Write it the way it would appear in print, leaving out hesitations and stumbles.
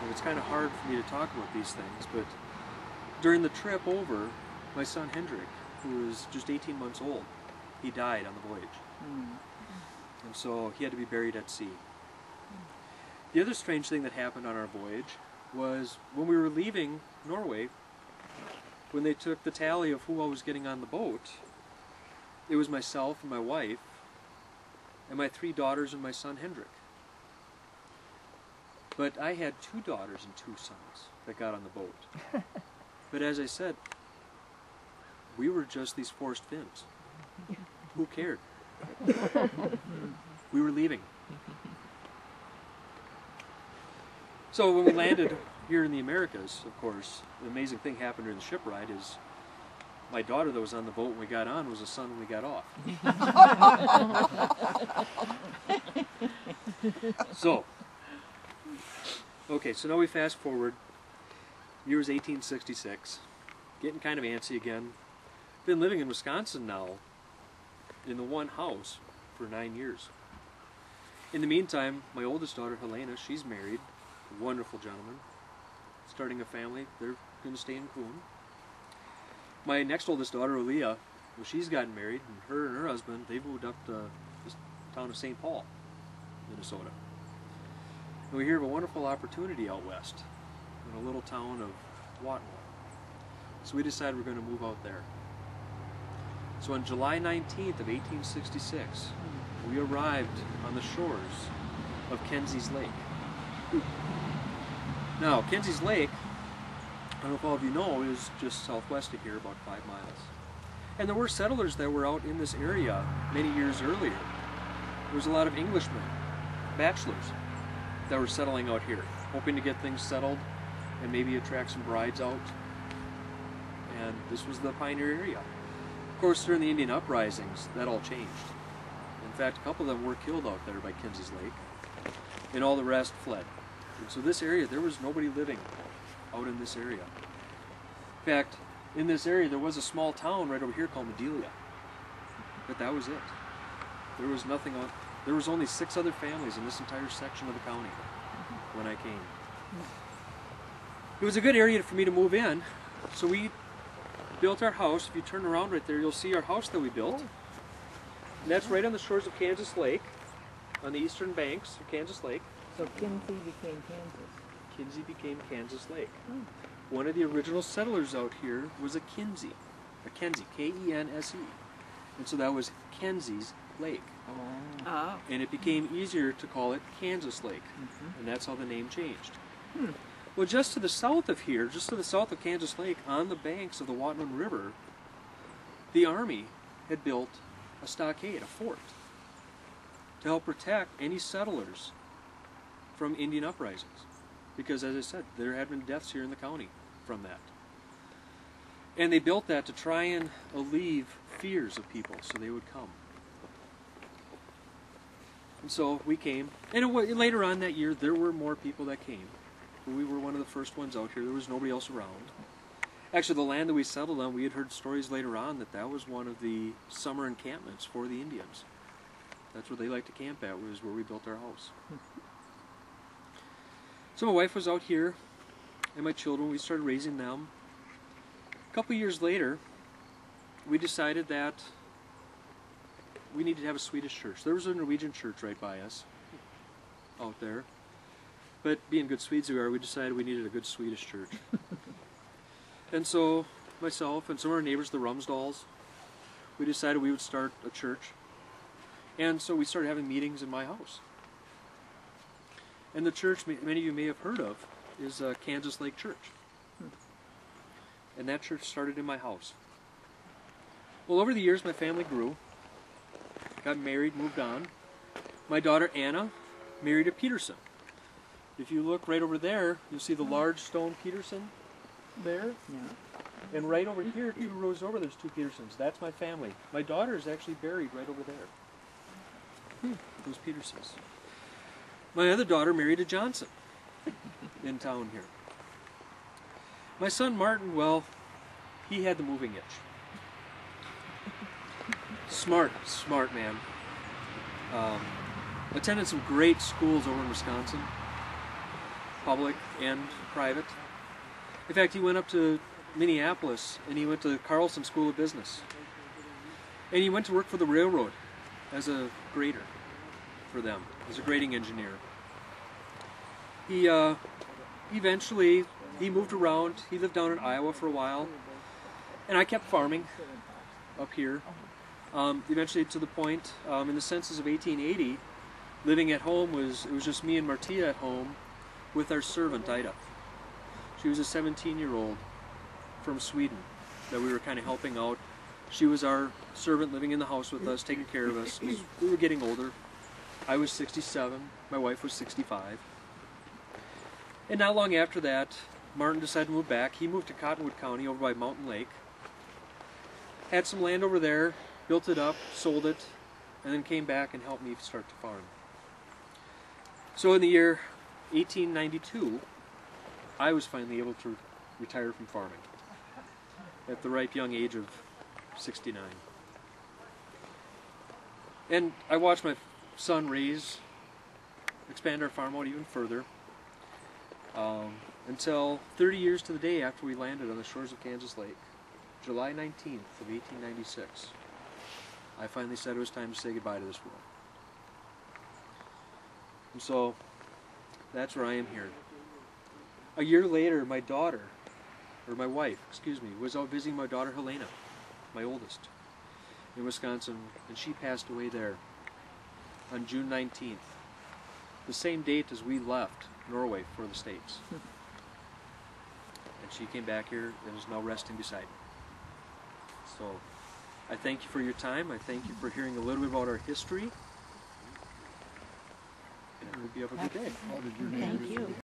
and it's kind of hard for me to talk about these things, but during the trip over, my son Hendrick, who was just 18 months old, he died on the voyage. And so he had to be buried at sea. The other strange thing that happened on our voyage was when we were leaving Norway, when they took the tally of who all was getting on the boat, it was myself and my wife, and my 3 daughters and my son Hendrick. But I had 2 daughters and 2 sons that got on the boat. But as I said, we were just these forced Finns. Who cared? We were leaving. So when we landed here in the Americas, of course, the amazing thing happened during the ship ride is my daughter that was on the boat when we got on was a son when we got off. So, okay, so now we fast forward. Year was 1866. Getting kind of antsy again. Been living in Wisconsin now in the one house for 9 years. In the meantime, my oldest daughter, Helena, she's married. A wonderful gentleman. Starting a family. They're going to stay in Coon. My next oldest daughter, Aaliyah, well, she's gotten married, and her husband, they've moved up to the town of St. Paul, Minnesota. And we hear of a wonderful opportunity out west in a little town of Watton. So we decided we're going to move out there. So on July 19th of 1866, we arrived on the shores of Kenzie's Lake. Now, Kenzie's Lake, I don't know if all of you know, is just southwest of here, about 5 miles. And there were settlers that were out in this area many years earlier. There was a lot of Englishmen, bachelors, that were settling out here, hoping to get things settled and maybe attract some brides out. And this was the pioneer area. Of course, during the Indian uprisings, that all changed. In fact, a couple of them were killed out there by Kenzie's Lake, and all the rest fled. And so this area, there was nobody living out in this area. In fact, in this area, there was a small town right over here called Medelia, but that was it. There was nothing else. There was only 6 other families in this entire section of the county when I came. It was a good area for me to move in, so we built our house. If you turn around right there, you'll see our house that we built. And that's right on the shores of Kansas Lake, on the eastern banks of Kansas Lake. So Kinzie became Kansas. Kinzie became Kansas Lake. One of the original settlers out here was a Kenzie, K-E-N-S-E. And so that was Kenzie's Lake. Oh. And it became easier to call it Kansas Lake. And that's how the name changed. Well, just to the south of here, just to the south of Kansas Lake, on the banks of the Watman River, the Army had built a stockade, a fort, to help protect any settlers from Indian uprisings. Because, as I said, there had been deaths here in the county from that. And they built that to try and alleviate fears of people so they would come. And so we came. And later on that year, there were more people that came. We were one of the first ones out here. There was nobody else around. Actually, the land that we settled on, we had heard stories later on that that was one of the summer encampments for the Indians. That's where they liked to camp at, was where we built our house. So my wife was out here, and my children, we started raising them. A couple years later, we decided that we needed to have a Swedish church. There was a Norwegian church right by us, out there. But being good Swedes we are, we decided we needed a good Swedish church. And so, myself and some of our neighbors, the Rumsdals, we decided we would start a church. And so we started having meetings in my house. And the church many of you may have heard of is Kansas Lake Church. And that church started in my house. Well, over the years, my family grew, got married, moved on. My daughter, Anna, married a Peterson. If you look right over there, you'll see the large stone Peterson there. Yeah. And right over here, 2 rows over, there's 2 Petersons. That's my family. My daughter is actually buried right over there. Those Petersons. My other daughter married a Johnson in town here. My son Martin, well, he had the moving itch. Smart man. Attended some great schools over in Wisconsin. public and private. In fact, he went up to Minneapolis and he went to Carlson School of Business. And he went to work for the railroad as a grader for them, as a grading engineer. He eventually, he moved around. He lived down in Iowa for a while. And I kept farming up here. Eventually to the point, in the census of 1880, living at home it was just me and Martia at home with our servant Ida. She was a 17-year-old from Sweden that we were kind of helping out. She was our servant living in the house with us, taking care of us. We were getting older. I was 67, my wife was 65. And not long after that, Martin decided to move back. He moved to Cottonwood County over by Mountain Lake. Had some land over there, built it up, sold it, and then came back and helped me start to farm. So in the year 1892, I was finally able to retire from farming at the ripe young age of 69. And I watched my son expand our farm out even further, until 30 years to the day after we landed on the shores of Kansas Lake, July 19th of 1896. I finally said it was time to say goodbye to this world. And so, that's where I am here. A year later, my wife, was out visiting my daughter Helena, my oldest, in Wisconsin, and she passed away there on June 19th, the same date as we left Norway for the States. And she came back here and is now resting beside me. So, I thank you for your time. I thank you for hearing a little bit about our history. And I hope you have a good day. Thank you.